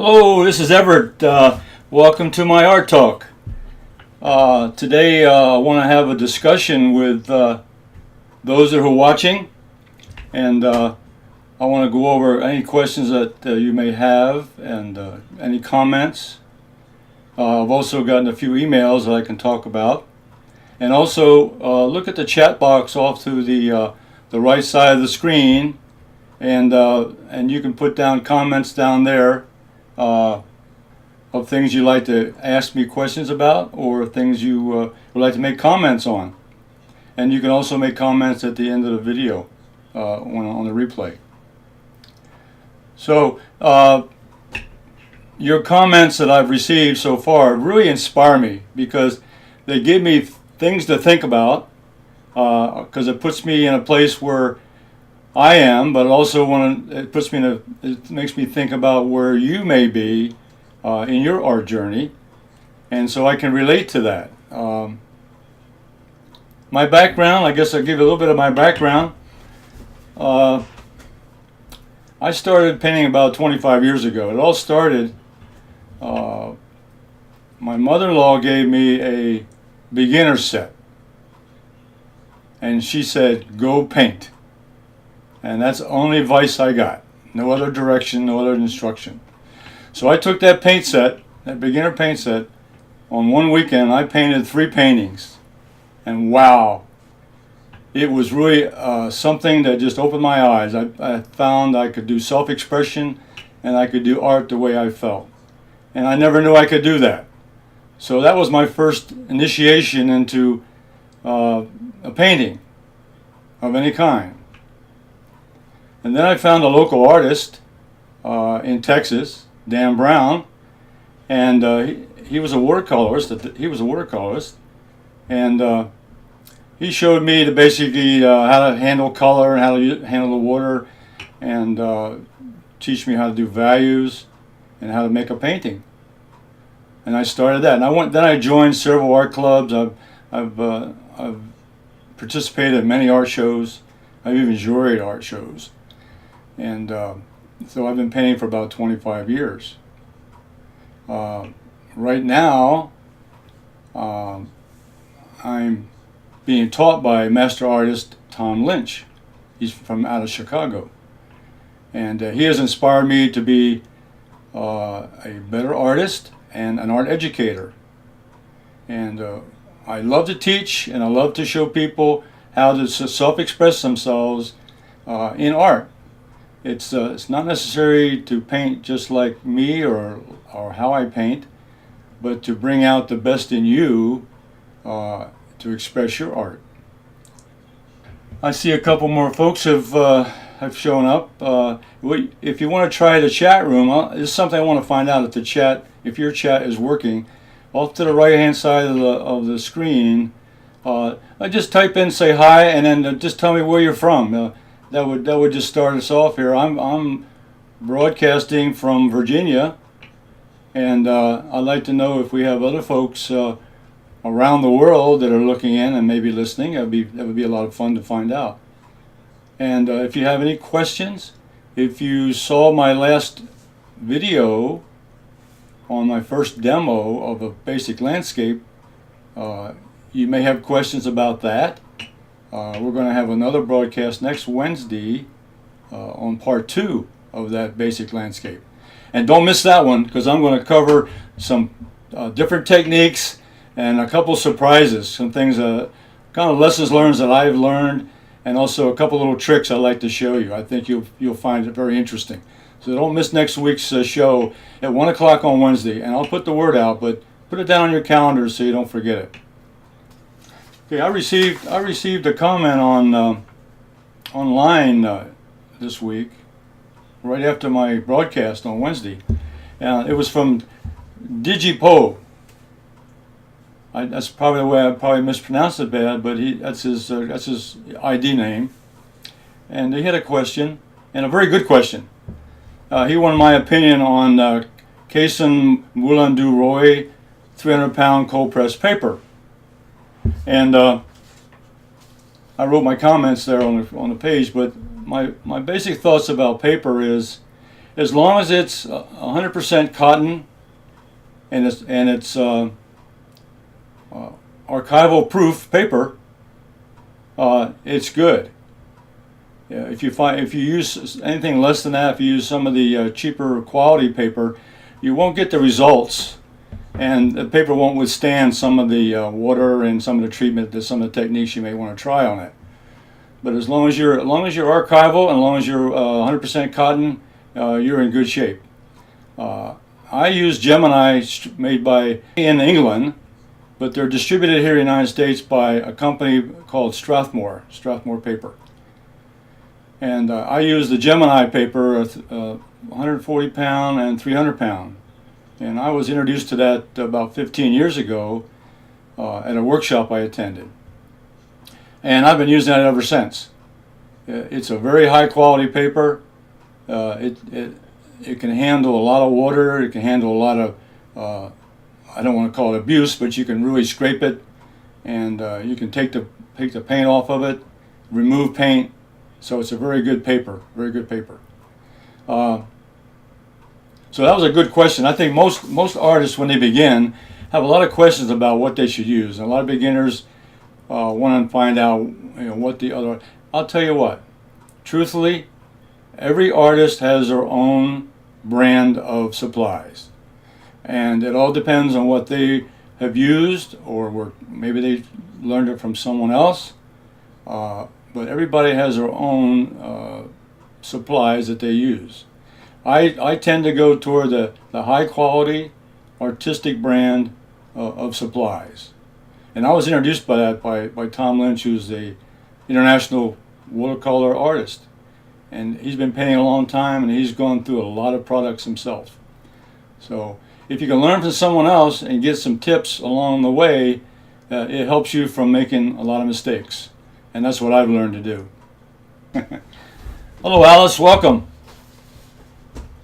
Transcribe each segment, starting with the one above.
Hello, this is Everett. Welcome to my art talk. Today I want to have a discussion with those that are watching, and I want to go over any questions that you may have and any comments. I've also gotten a few emails that I can talk about, and also look at the chat box off to the right side of the screen, and you can put down comments down there. Of things you'd like to ask me questions about, or things you would like to make comments on. And you can also make comments at the end of the video on the replay. So your comments that I've received so far really inspire me, because they give me things to think about, because it puts me in a place where I am, but also it makes me think about where you may be in your art journey, and so I can relate to that. My background, I guess I'll give you a little bit of my background. I started painting about 25 years ago. It all started, my mother-in-law gave me a beginner set, and she said, "Go paint." And that's the only advice I got. No other direction, no other instruction. So I took that paint set, that beginner paint set, on one weekend. I painted 3 paintings. And wow, it was really something that just opened my eyes. I found I could do self-expression, and I could do art the way I felt. And I never knew I could do that. So that was my first initiation into a painting of any kind. And then I found a local artist in Texas, Dan Brown, and he was a watercolorist. And he showed me basically how to handle color and how to handle the water, and teach me how to do values and how to make a painting. And I started that. And then I joined several art clubs. I've participated in many art shows. I've even juried art shows. And so I've been painting for about 25 years. Right now, I'm being taught by master artist Tom Lynch. He's from out of Chicago. And he has inspired me to be a better artist and an art educator. And I love to teach, and I love to show people how to self-express themselves in art. It's not necessary to paint just like me or how I paint, but to bring out the best in you to express your art. I see a couple more folks have shown up. If you want to try the chat room, this is something I want to find out if your chat is working. Off to the right hand side of the screen, I just type in, say hi, and then just tell me where you're from. That would just start us off here. I'm broadcasting from Virginia, and I'd like to know if we have other folks around the world that are looking in and maybe listening. That would be a lot of fun to find out. And if you have any questions, if you saw my last video on my first demo of a basic landscape, you may have questions about that. We're going to have another broadcast next Wednesday on part 2 of that basic landscape. And don't miss that one, because I'm going to cover some different techniques and a couple surprises, some things, kind of lessons learned that I've learned, and also a couple little tricks I'd like to show you. I think you'll find it very interesting. So don't miss next week's show at 1 o'clock on Wednesday. And I'll put the word out, but put it down on your calendar so you don't forget it. Okay, I received a comment on online this week, right after my broadcast on Wednesday. It was from Digipo. That's probably the way I probably mispronounced it bad, but that's his ID name. And he had a question, and a very good question. He wanted my opinion on Kaysen Moulin du Roy 300-pound cold pressed paper. And I wrote my comments there on the page, but my basic thoughts about paper is as long as it's 100% cotton and it's archival proof paper, it's good. If you use anything less than that, if you use some of the cheaper quality paper, you won't get the results, and the paper won't withstand some of the water and some of the treatment, some of the techniques you may want to try on it. But as long as you're archival and as long as you're 100% cotton, you're in good shape. I use Gemini, made in England, but they're distributed here in the United States by a company called Strathmore paper. And I use the Gemini paper, 140 pound and 300 pound. And I was introduced to that about 15 years ago at a workshop I attended. And I've been using that ever since. It's a very high quality paper. It can handle a lot of water. It can handle a lot of, I don't want to call it abuse, but you can really scrape it, and you can take the paint off of it, remove paint. So it's a very good paper, very good paper. So that was a good question. I think most artists, when they begin, have a lot of questions about what they should use. And a lot of beginners want to find out, what the other. I'll tell you what. Truthfully, every artist has their own brand of supplies, and it all depends on what they have used, or maybe they learned it from someone else. But everybody has their own supplies that they use. I tend to go toward the high quality, artistic brand of supplies. And I was introduced by that by Tom Lynch, who's the international watercolor artist. And he's been painting a long time, and he's gone through a lot of products himself. So if you can learn from someone else and get some tips along the way, it helps you from making a lot of mistakes. And that's what I've learned to do. Hello, Alice. Welcome.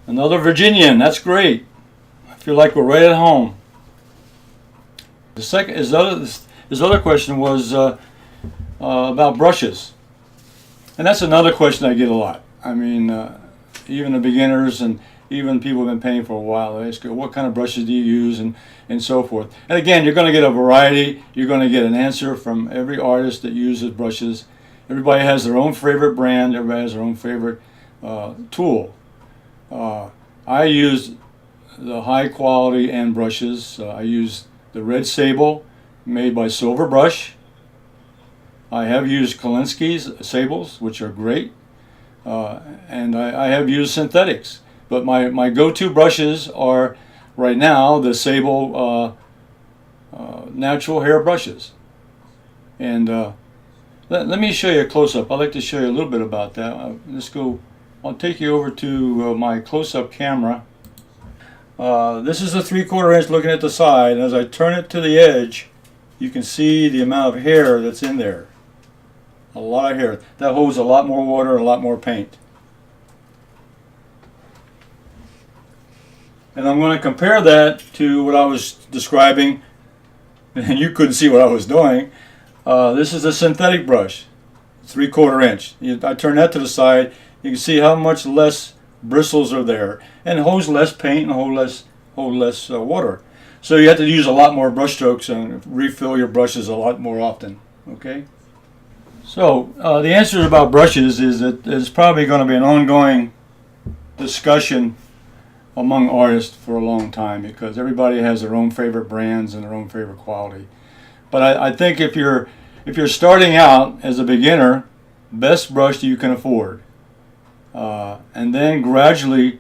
Another Virginian. That's great. I feel like we're right at home. His other question was about brushes. And that's another question I get a lot. I mean, even the beginners and even people who have been painting for a while, they ask, what kind of brushes do you use, and so forth. And again, you're going to get a variety. You're going to get an answer from every artist that uses brushes. Everybody has their own favorite brand. Everybody has their own favorite tool. I use the high quality end brushes. I use the Red Sable, made by Silver Brush. I have used Kolinsky's sables, which are great, and I have used synthetics. But my go-to brushes are, right now, the Sable natural hair brushes. And let me show you a close-up. I'd like to show you a little bit about that. I'll take you over to my close-up camera. This is a 3/4 inch looking at the side, and as I turn it to the edge, you can see the amount of hair that's in there. A lot of hair. That holds a lot more water, a lot more paint. And I'm going to compare that to what I was describing, and you couldn't see what I was doing. This is a synthetic brush, 3/4 inch. I turn that to the side, you can see how much less bristles are there, and it holds less paint and hold less water. So you have to use a lot more brush strokes and refill your brushes a lot more often. Okay. So the answer about brushes is that there's probably going to be an ongoing discussion among artists for a long time, because everybody has their own favorite brands and their own favorite quality. But I think if you're starting out as a beginner, best brush you can afford, and then gradually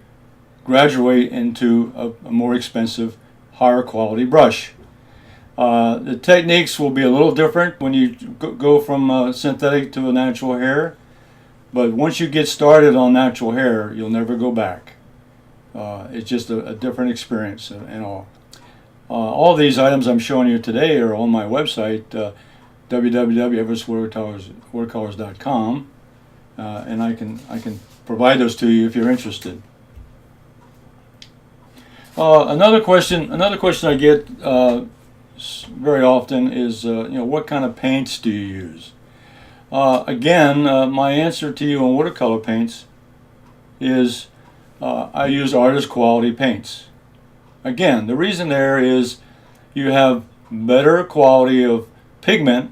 graduate into a more expensive, higher quality brush. The techniques will be a little different when you go from synthetic to a natural hair, but once you get started on natural hair, you'll never go back. It's just a different experience and all. All these items I'm showing you today are on my website, www.everettswatercolors.com, and I can provide those to you if you're interested. Another question I get very often is, what kind of paints do you use? Again, my answer to you on watercolor paints is I use artist quality paints. Again, the reason there is you have better quality of pigment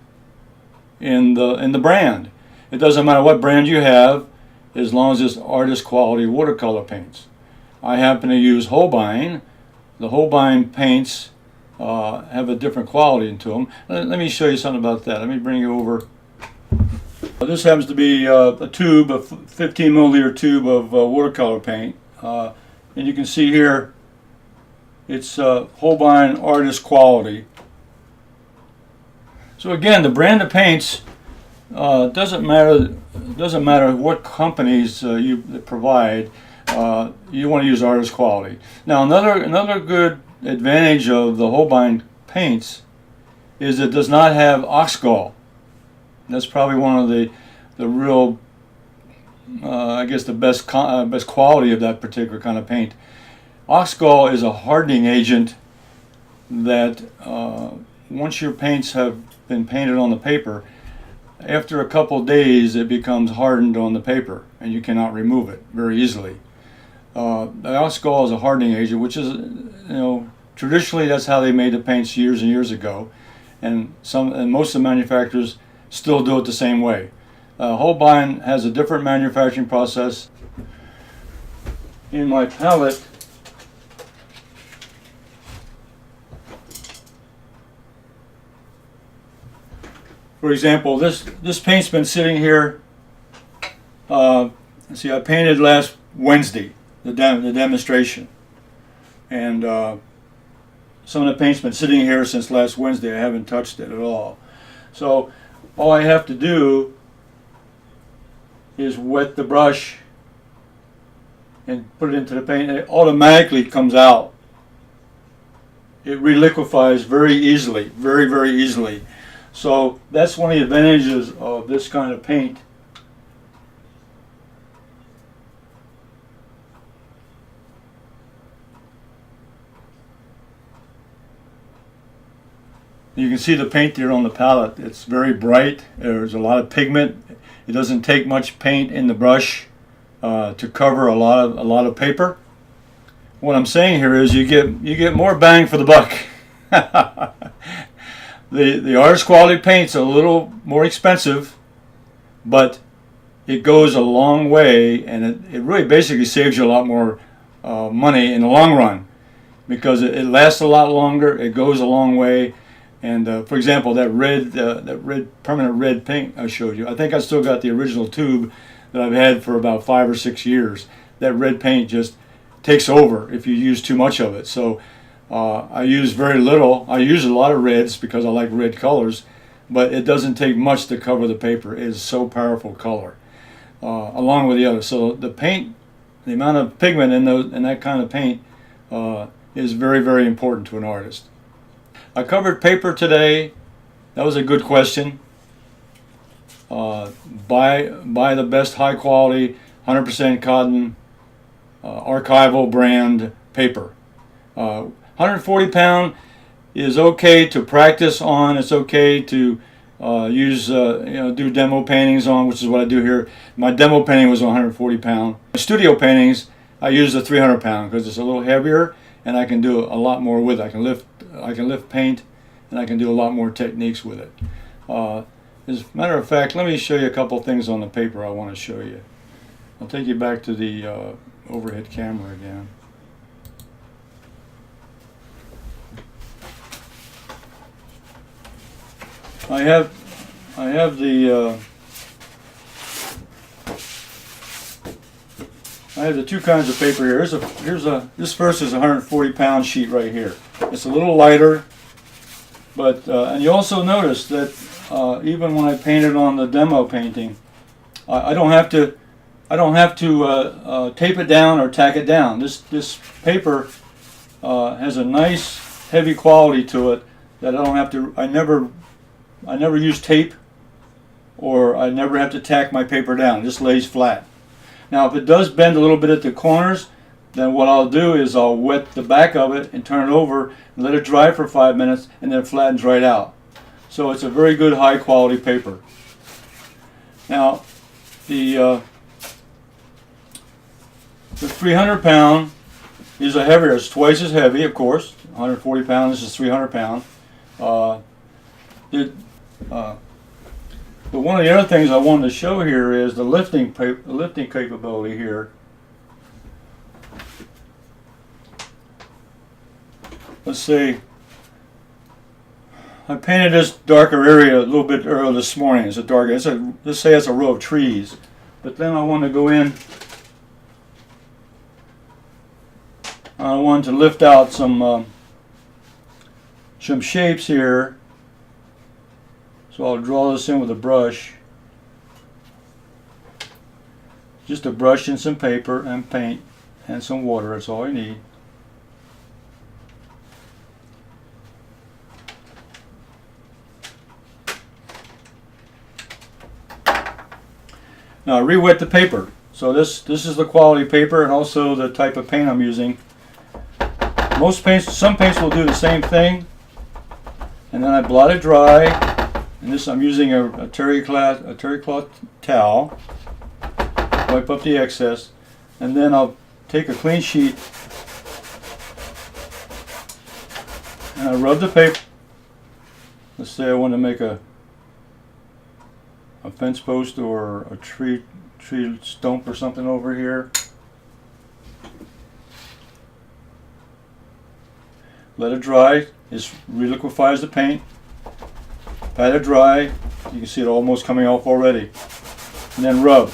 in the brand. It doesn't matter what brand you have, as long as it's artist quality watercolor paints. I happen to use Holbein. The Holbein paints have a different quality to them. Let me show you something about that. Let me bring you over. This happens to be a tube, a 15 milliliter tube of watercolor paint. And you can see here, it's Holbein artist quality. So again, the brand of paints doesn't matter what companies you provide. You want to use artist quality. Now another good advantage of the Holbein paints is it does not have oxgall. That's probably one of the real, I guess, the best quality of that particular kind of paint. Oxgall is a hardening agent that once your paints have been painted on the paper, after a couple of days it becomes hardened on the paper and you cannot remove it very easily. The oxgall is a hardening agent, which is, traditionally that's how they made the paints years and years ago, and most of the manufacturers still do it the same way. Holbein has a different manufacturing process. In my palette, for example, this paint's been sitting here. See, I painted last Wednesday, the demonstration, and some of the paint's been sitting here since last Wednesday. I haven't touched it at all. So all I have to do is wet the brush and put it into the paint, and it automatically comes out. It reliquefies very easily, very, very easily. So that's one of the advantages of this kind of paint. You can see the paint there on the palette. It's very bright. There's a lot of pigment. It doesn't take much paint in the brush to cover a lot of paper. What I'm saying here is you get more bang for the buck. The artist quality paint's a little more expensive, but it goes a long way, and it really basically saves you a lot more money in the long run, because it lasts a lot longer. It goes a long way. And for example, that permanent red paint I showed you, I think I still got the original tube that I've had for about 5 or 6 years. That red paint just takes over if you use too much of it. So I use very little. I use a lot of reds because I like red colors, but it doesn't take much to cover the paper. It is so powerful color, along with the others. So the paint, the amount of pigment in that kind of paint is very, very important to an artist. I covered paper today. That was a good question. Buy the best high quality 100% cotton archival brand paper. 140 pound is okay to practice on. It's okay to use do demo paintings on, which is what I do here. My demo painting was 140 pound. My studio paintings, I use the 300 pound because it's a little heavier and I can do a lot more with it. I can lift paint, and I can do a lot more techniques with it. As a matter of fact, let me show you a couple things on the paper I want to show you. I'll take you back to the overhead camera again. I have the two kinds of paper here. This first is a 140 pound sheet right here. It's a little lighter, but and you also notice that even when I painted on the demo painting, I don't have to tape it down or tack it down. This paper has a nice heavy quality to it that I don't have to. I never use tape, or I never have to tack my paper down. It just lays flat. Now, if it does bend a little bit at the corners, then what I'll do is I'll wet the back of it and turn it over and let it dry for 5 minutes, and then it flattens right out. So it's a very good high quality paper. Now, the The 300 pound is a heavier, it's twice as heavy, of course. 140 pounds, this is 300 pound. But one of the other things I wanted to show here is the lifting capability here. Let's see. I painted this darker area a little bit earlier this morning. It's a dark. Let's say it's a row of trees, but then I want to go in. I want to lift out some shapes here. So I'll draw this in with a brush. Just a brush and some paper and paint and some water. That's all you need. Now re-wet the paper. So this is the quality paper and also the type of paint I'm using. Some paints will do the same thing, and then I blot it dry. And this I'm using a terry cloth towel. Wipe up the excess, and then I'll take a clean sheet and I rub the paper. Let's say I want to make a fence post or a tree stump or something over here. Let it dry. This reliquifies the paint. Pat it dry. You can see it almost coming off already. And then rub.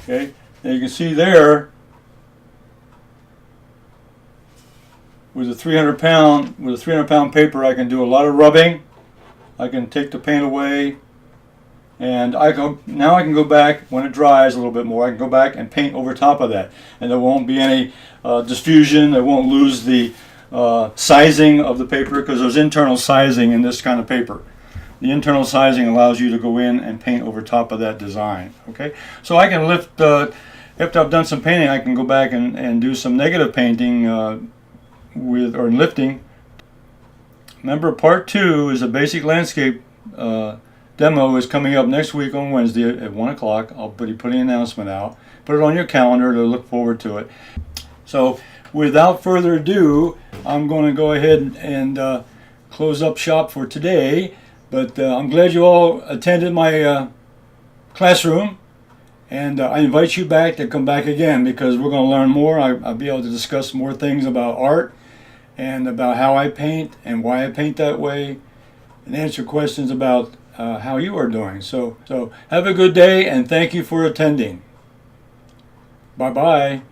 Okay. And you can see there with a 300 pound paper, I can do a lot of rubbing. I can take the paint away, and now I can go back when it dries a little bit more. I can go back and paint over top of that, and there won't be any diffusion. I won't lose the sizing of the paper, because there's internal sizing in this kind of paper. The internal sizing allows you to go in and paint over top of that design. Okay, so I can lift after I've done some painting. I can go back and do some negative painting or lifting. Remember, part 2 is a basic landscape demo is coming up next week on Wednesday at 1 o'clock. I'll be putting an announcement out. Put it on your calendar to look forward to it. So without further ado, I'm going to go ahead and close up shop for today. But I'm glad you all attended my classroom. And I invite you back to come back again, because we're going to learn more. I'll be able to discuss more things about art and about how I paint and why I paint that way, and answer questions about how you are doing. So have a good day, and thank you for attending. Bye-bye.